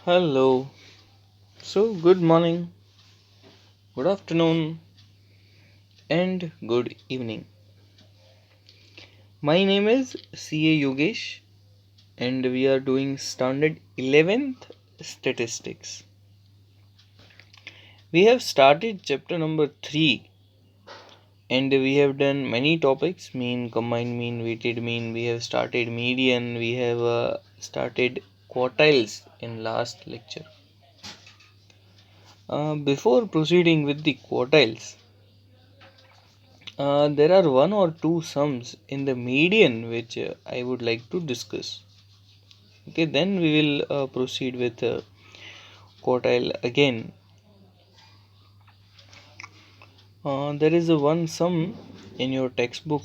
Hello. So, good morning, good afternoon, and good evening. My name is CA Yogesh, and we are doing standard 11th statistics. We have started chapter number 3, and we have done many topics mean, combined mean, weighted mean. We have started median, we have started quartiles in last lecture. Before proceeding with the quartiles, there are one or two sums in the median which I would like to discuss. Okay, then we will proceed with quartile again. There is a one sum in your textbook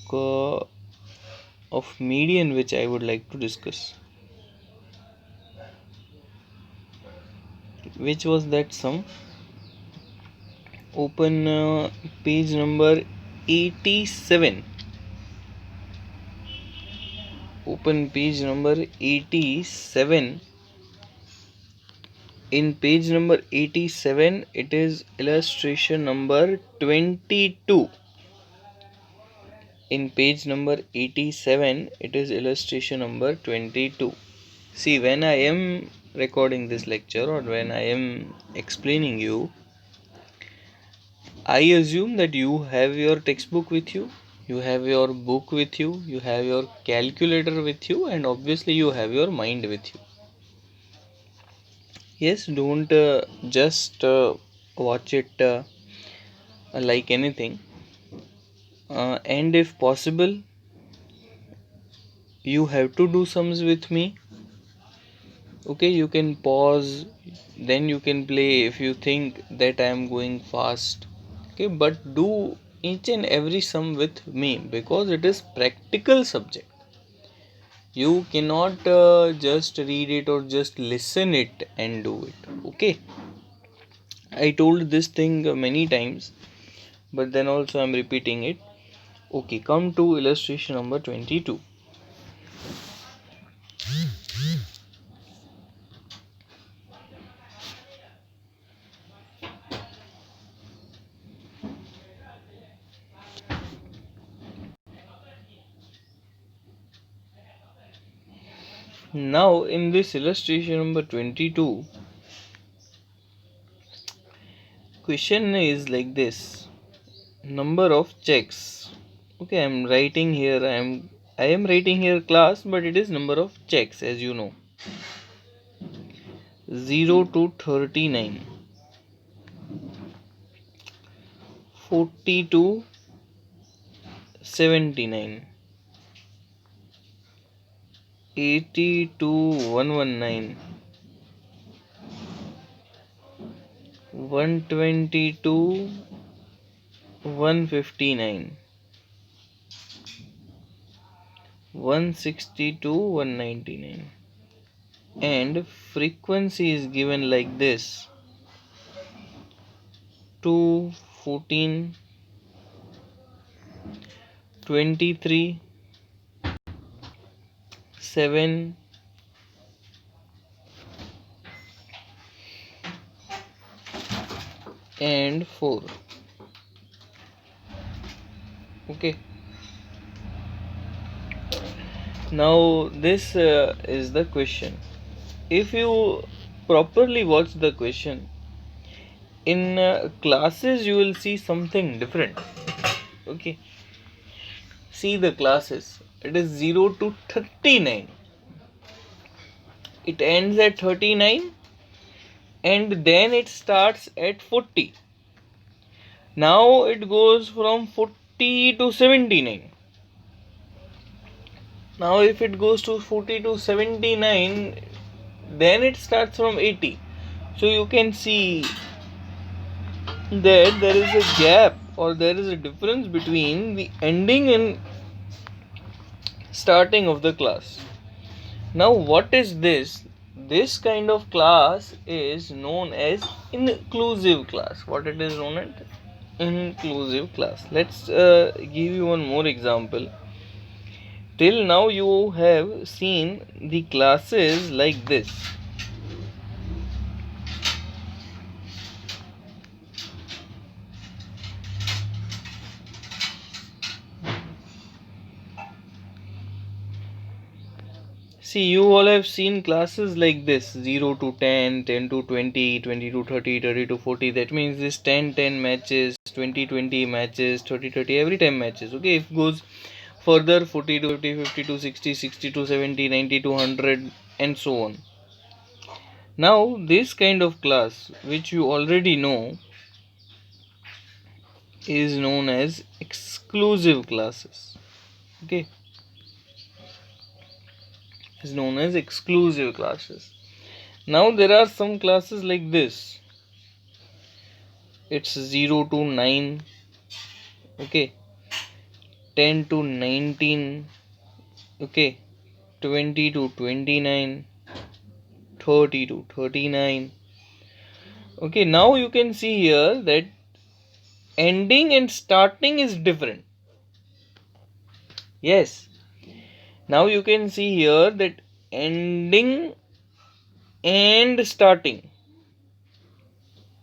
of median which I would like to discuss. Which was that sum? Open page number 87. Open page number 87. In page number 87, it is illustration number 22. In page number 87, it is illustration number 22. See, when I am recording this lecture or when I am explaining you, I assume that you have your textbook with you, you have your book with you, you have your calculator with you, and obviously you have your mind with you. Yes, don't just watch it like anything. And if possible, you have to do sums with me. Okay, you can pause, then you can play if you think that I am going fast. Okay, but do each and every sum with me because it is practical subject. You cannot just read it or just listen it and do it. Okay, I told this thing many times, but then also I'm repeating it. Okay, come to illustration number 22. Now in this illustration number 22, question is like this: number of checks. Okay, I am writing here class, but it is number of checks, as you know. 0 to 39, 40 to 79, 80 to 119, 120 to 159, 160 to 199, and frequency is given like this: 2, 14, 23, 7, and 4. Okay, now this is the question. If you properly watch the question, in classes you will see something different. Okay, see the classes, it is 0 to 39, it ends at 39, and then it starts at 40. Now it goes from 40 to 79. Now if it goes to 40 to 79, then it starts from 80. So you can see that there is a gap or there is a difference between the ending and starting of the class. Now what is this? This kind of class is known as inclusive class. What it is known as? Inclusive class. Let's give you one more example. Till now you have seen the classes like this. See, you all have seen classes like this 0 to 10, 10 to 20, 20 to 30, 30 to 40. That means this 10 10 matches, 20 20 matches, 30 30 every time matches. Okay, if it goes further 40 to 50, 50 to 60, 60 to 70, 90 to 100, and so on. Now, this kind of class, which you already know, is known as exclusive classes. Okay, is known as exclusive classes. Now there are some classes like this. It's 0 to 9, okay, 10 to 19, okay, 20 to 29, 30 to 39. Okay, now you can see here that ending and starting is different. Yes, now you can see here that ending and starting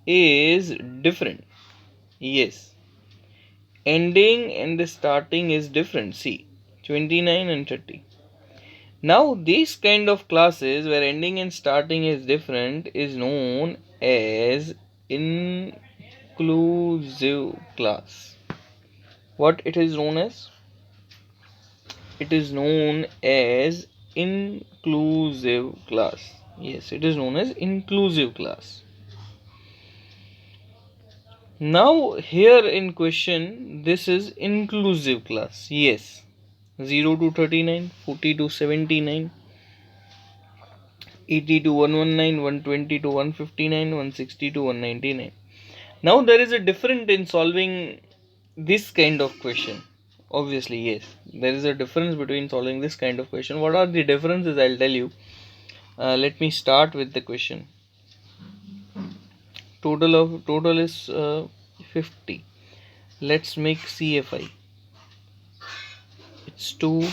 is different. Yes, ending and the starting is different. See, 29 and 30. Now these kind of classes where ending and starting is different is known as inclusive class. What it is known as? It is known as inclusive class. Yes, it is known as inclusive class. Now here in question, this is inclusive class. Yes, 0 to 39, 40 to 79, 80 to 119, 120 to 159, 160 to 199. Now there is a difference in solving this kind of question. Obviously, yes, there is a difference between solving this kind of question. What are the differences? I'll tell you. Let me start with the question. Total is 50. Let's make CFI. It's 2.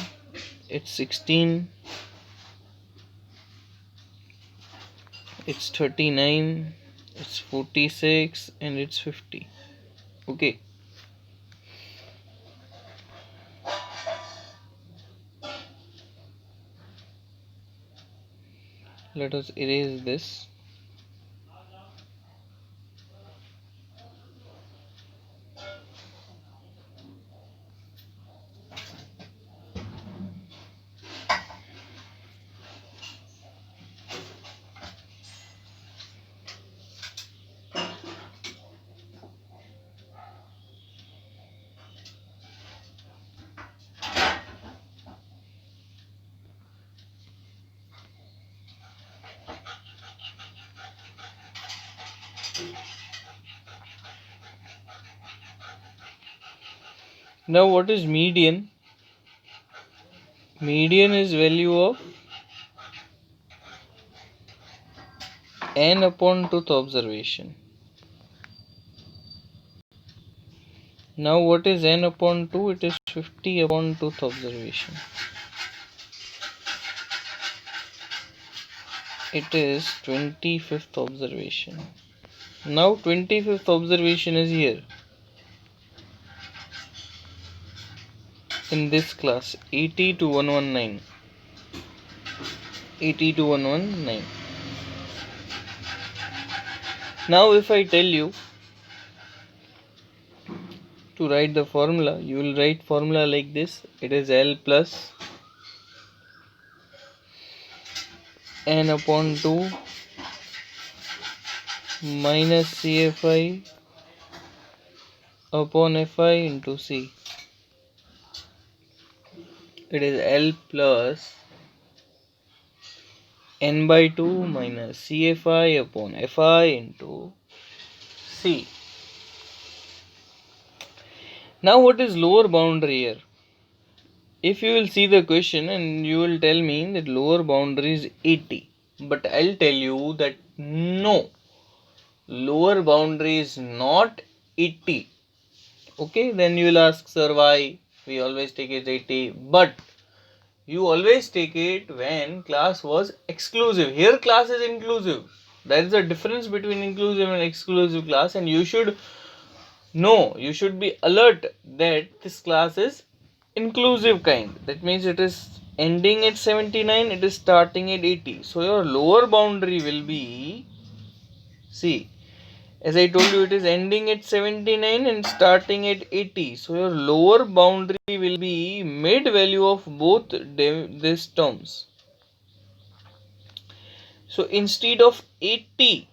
It's 16. It's 39. It's 46, and it's 50. Okay. Let us erase this. Now what is median? Median is value of n upon tooth observation. Now what is n upon 2? It is 50 upon tooth observation. It is 25th observation. Now 25th observation is here. In this class, 80 to 119. 80 to 119. Now if I tell you to write the formula, you will write formula like this. It is L plus n upon 2 minus CFI upon Fi into C. It is L plus n by 2 minus CFI upon Fi into C. Now what is lower boundary here? If you will see the question and you will tell me that lower boundary is 80, but I'll tell you that no, lower boundary is not 80. Okay, then you will ask, sir, why? We always take it 80, but you always take it when class was exclusive. Here class is inclusive. There is a difference between inclusive and exclusive class, and you should know, you should be alert that this class is inclusive kind. That means it is ending at 79, it is starting at 80. So your lower boundary will be, see, as I told you, it is ending at 79 and starting at 80. So your lower boundary will be mid value of both these terms. So instead of 80,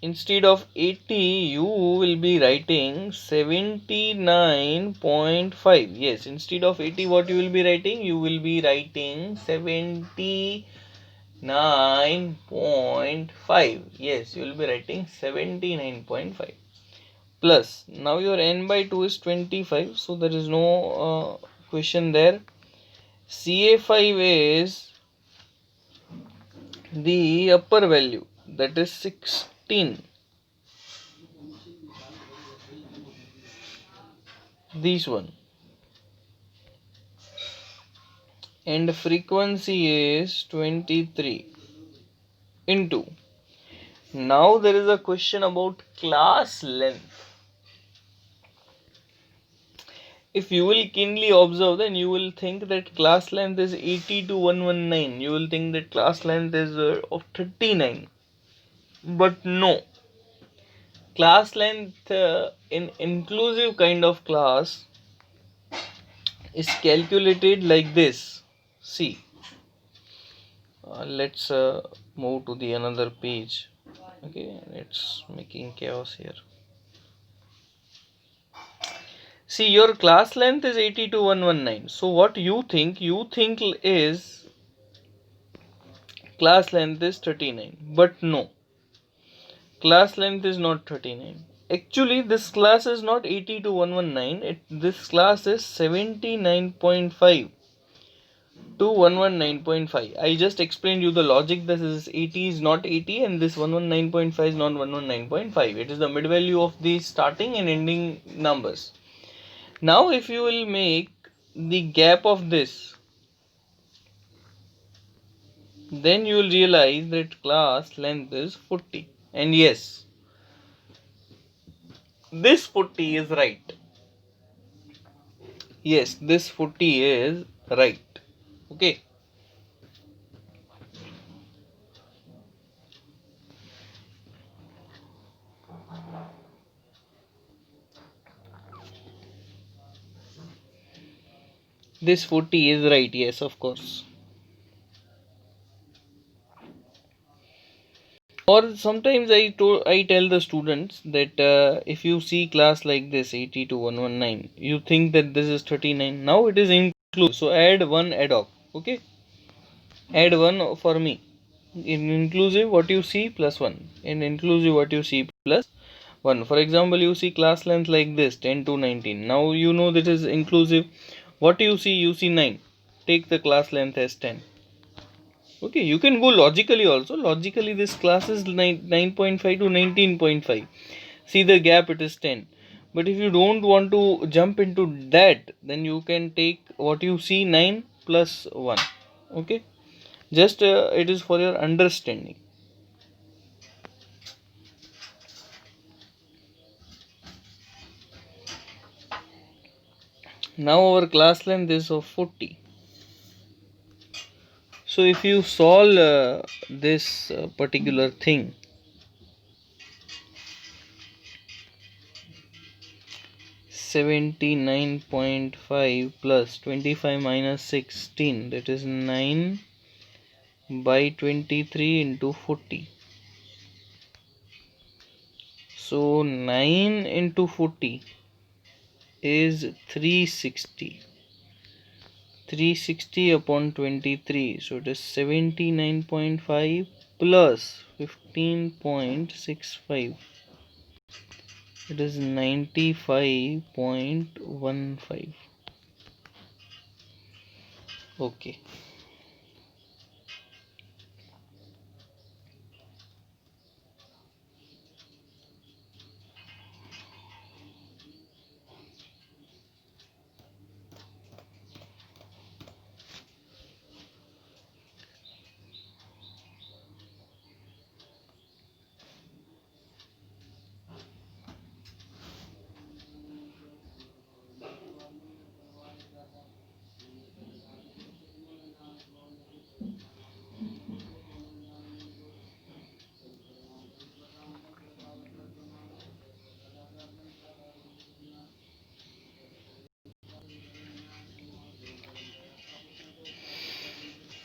you will be writing 79.5. Yes, instead of 80, what you will be writing? You will be writing 79.5. Yes, you will be writing 79.5. Plus, now your n by 2 is 25, so there is no question there. CA5 is the upper value, that is 16. This one. And frequency is 23 into. Now there is a question about class length. If you will keenly observe, then you will think that class length is 80 to 119. You will think that class length is of 39. But no. Class length in inclusive kind of class is calculated like this. See, let's move to the another page. Okay, it's making chaos here. See, your class length is 80 to 119. So what you think? You think is class length is 39. But no, class length is not 39. Actually, this class is not 80 to 119. This class is 79.5 to 119.5. I just explained you the logic. This is 80 is not 80 and this 119.5 is not 119.5. It is the mid value of the starting and ending numbers. Now if you will make the gap of this, then you will realize that class length is 40. And yes, this 40 is right. Yes, this 40 is right. Okay. This 40 is right. Yes, of course. Or sometimes I tell the students that if you see class like this 80 to 119, you think that this is 39. Now it is inclusive. So add one ad hoc. Okay. Add one for me. In inclusive, what you see plus 1. In inclusive, what you see plus 1. For example, you see class length like this 10 to 19. Now you know this is inclusive. What you see 9. Take the class length as 10. Okay, you can go logically also. Logically, this class is 9.5 to 19.5. See the gap, it is 10. But if you don't want to jump into that, then you can take what you see 9 plus 1. Okay, just it is for your understanding. Now our class length is of 40. So if you solve this particular thing, 79.5 plus 25 minus 16, that is 9 by 23 into 40. So 9 into 40 is 360. 360 upon 23, so it is 79.5 plus 15.65, it is 95.15. Okay.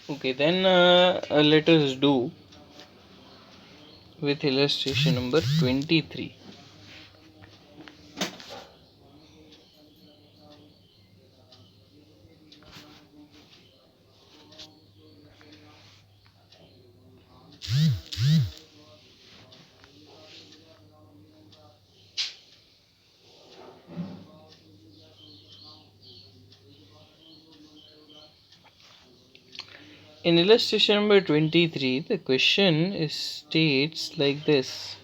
Okay, then let us do with illustration number 23. In illustration number 23, the question states like this.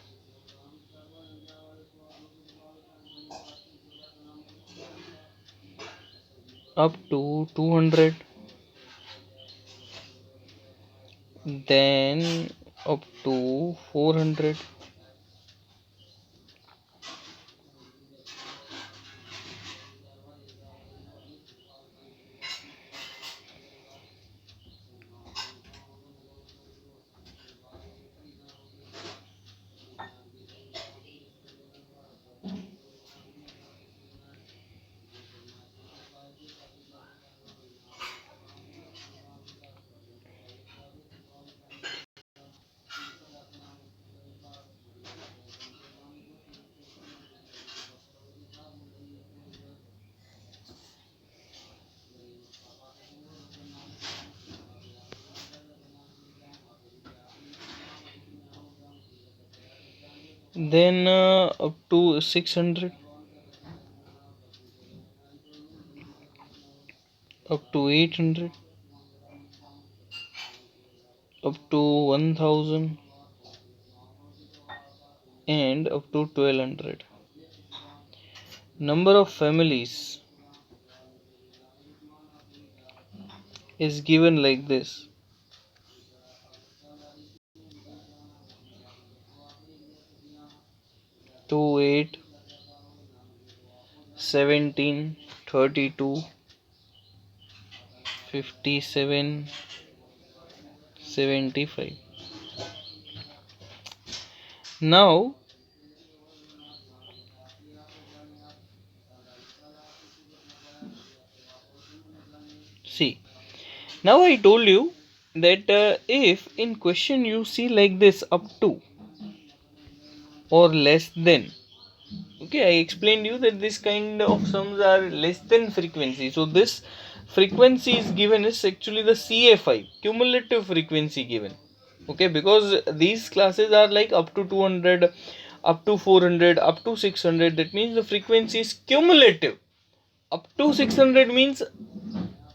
Up to 200, then up to 400, then up to 600, up to 800, up to 1000, and up to 1200. Number of families is given like this: 2, 8, 17, 32, 57, 75. Now, see, now I told you that if in question you see like this, up to or less than, okay, I explained you that this kind of sums are less than frequency. So this frequency is given is actually the CA5, cumulative frequency given. Okay, because these classes are like up to 200, up to 400, up to 600. That means the frequency is cumulative. Up to 600 means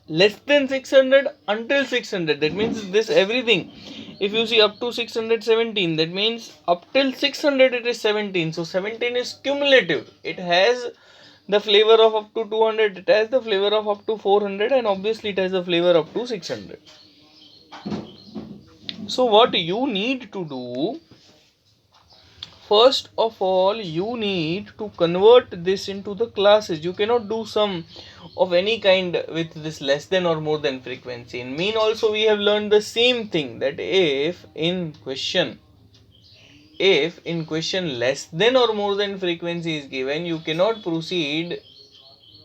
less than 600 until 600. That means this everything. If you see up to 617, that means up till 600 it is 17. So 17 is cumulative. It has the flavor of up to 200, it has the flavor of up to 400, and obviously it has the flavor up to 600. So what you need to do, first of all, you need to convert this into the classes. You cannot do sum of any kind with this less than or more than frequency. In mean also we have learned the same thing, that if in question less than or more than frequency is given, you cannot proceed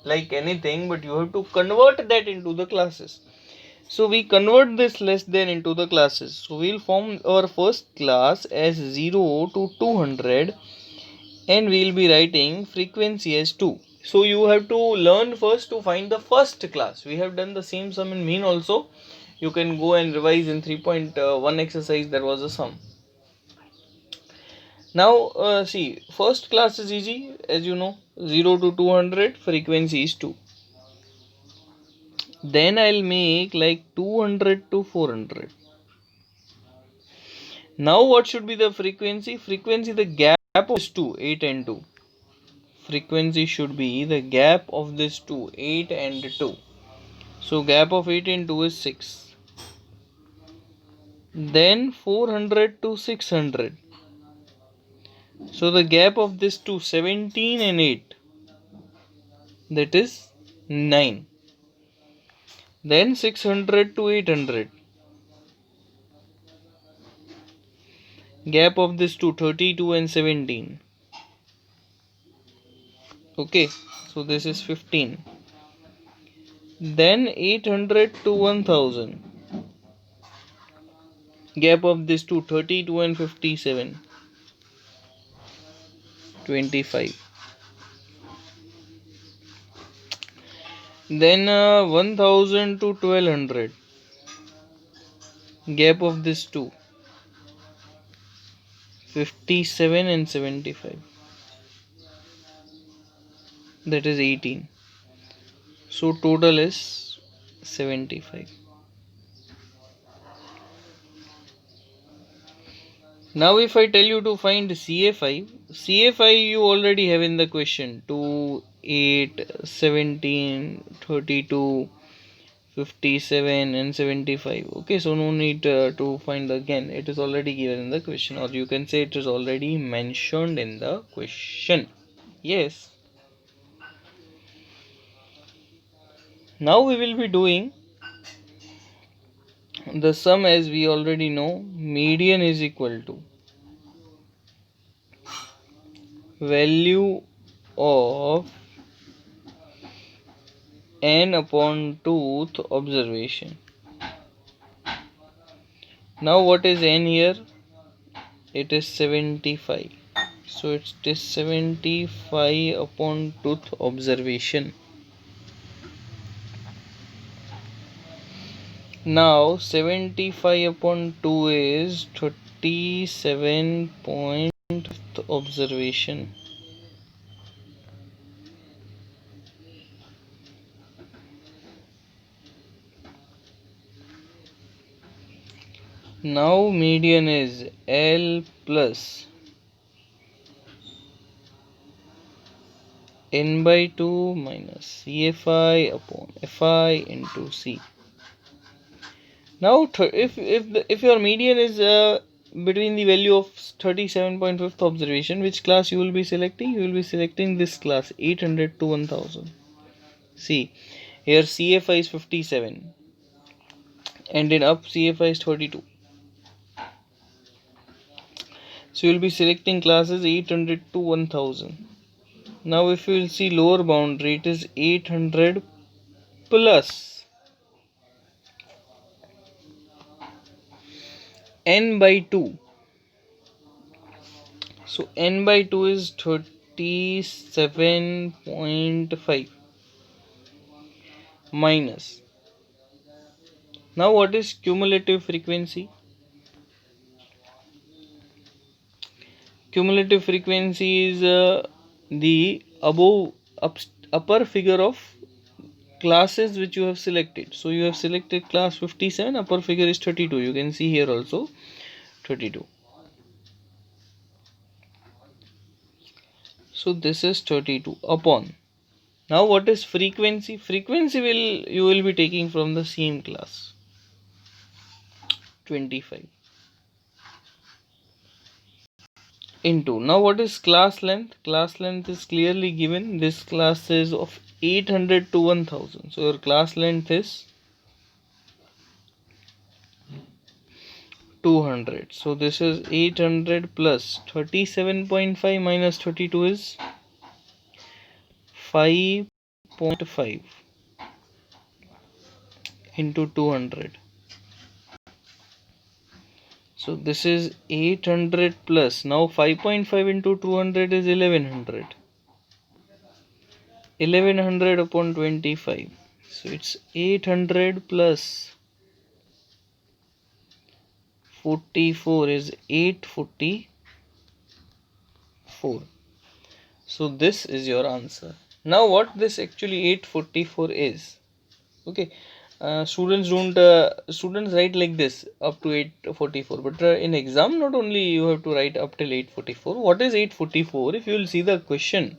like anything, but you have to convert that into the classes. So we convert this less than into the classes. So we'll form our first class as 0 to 200, and we'll be writing frequency as 2. So you have to learn first to find the first class. We have done the same sum in mean also. You can go and revise in 3.1 exercise, there was a sum. Now see, first class is easy, as you know, 0 to 200, frequency is 2. Then I'll make like 200 to 400. Now what should be the frequency? Frequency, the gap of this two, 8 and 2. Frequency should be the gap of this two, 8 and 2. So gap of 8 and 2 is 6. Then 400 to 600. So the gap of this two, 17 and 8. That is 9. Then 600 to 800. Gap of this two, 32 and 17. Okay, so this is 15. Then 800 to 1000. Gap of these two, 32 and 57, 25. Then 1000 to 1200. Gap of these two, 57 and 75. That is 18. So total is 75. Now if I tell you to find CA5, CA5 you already have in the question, 2, 8, 17, 32, 57 and 75. Okay, so no need to find again, it is already given in the question, or you can say it is already mentioned in the question. Yes. Now we will be doing the sum. As we already know, median is equal to value of n upon tooth observation. Now what is n here? It is 75. So it is 75 upon tooth observation. Now 75 upon 2 is 37 point observation. Now median is L plus n by 2 minus CFI upon FI into C. Now if your median is between the value of 37.5th observation, which class you will be selecting? You will be selecting this class, 800 to 1000. See, here CFI is 57 and in up CFI is 32. So you will be selecting classes 800 to 1000. Now if you will see lower boundary, it is 800 plus n by 2. So n by 2 is 37.5 minus. Now what is cumulative frequency? Cumulative frequency is the upper figure of classes which you have selected. So you have selected class 57, upper figure is 32. You can see here also 32. So this is 32 upon. Now what is frequency? Frequency you will be taking from the same class, 25 into. Now what is class length? Class length is clearly given. This class is of 800 to 1000. So your class length is 200. So this is 800 plus 37.5 minus 32 is 5.5 into 200. So this is 800 plus. Now 5.5 into 200 is 1100. 1100 upon 25. So it's 800 plus 44 is 844. So this is your answer. Now what this actually 844 is? Okay. Students write like this up to 844, but in exam not only you have to write up till 844. What is 844? If you will see the question,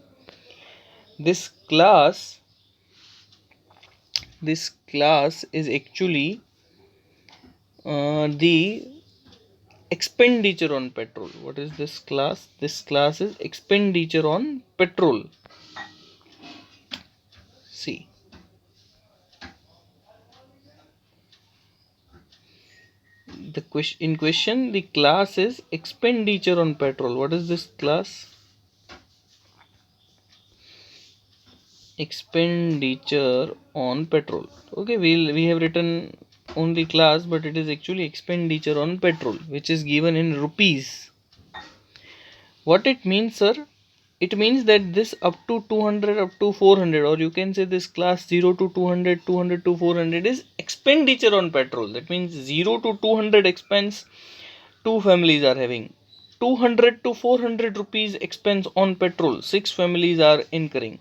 this class is actually the expenditure on petrol. What is this class? This class is expenditure on petrol. See, the question the class is expenditure on petrol. What is this class? Expenditure on petrol. Okay, we have written only class, but it is actually expenditure on petrol, which is given in rupees. What it means, sir? It means that this up to 200, up to 400, or you can say this class 0 to 200, 200 to 400 is expenditure on petrol. That means 0 to 200 expense two families are having. 200 to 400 rupees expense on petrol, six families are incurring.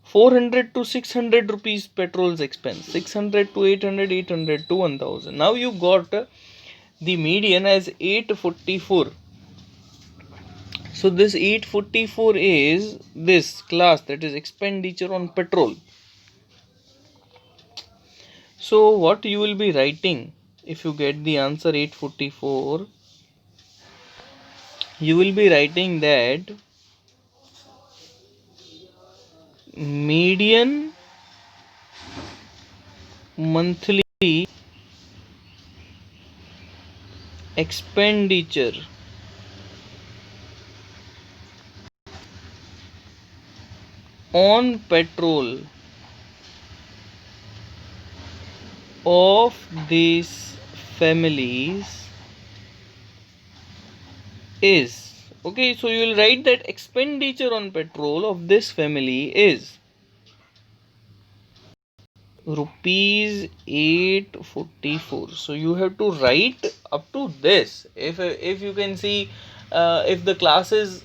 400 to 600 rupees petrol's expense, 600 to 800, 800 to 1000. Now you got the median as 844. So this 844 is this class, that is expenditure on petrol. So what you will be writing if you get the answer 844, you will be writing that median monthly expenditure on petrol of these families is, okay, so you will write that expenditure on petrol of this family is rupees 844. So you have to write up to this. If you can see, if the class is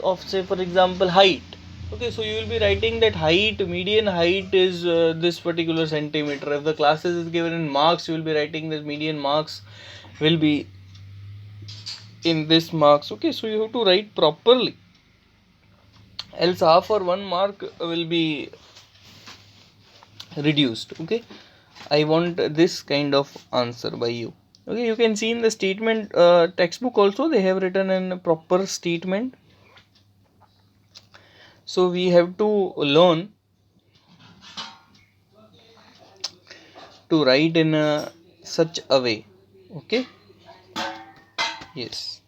of, say for example, height, okay, so you will be writing that height, median height is this particular centimeter. If the classes is given in marks, you will be writing that median marks will be in this marks. Okay, so you have to write properly, else half or 1 mark will be reduced. Okay, I want this kind of answer by you. Okay, you can see in the statement textbook also they have written in a proper statement. So we have to learn to write in such a way. Okay, yes.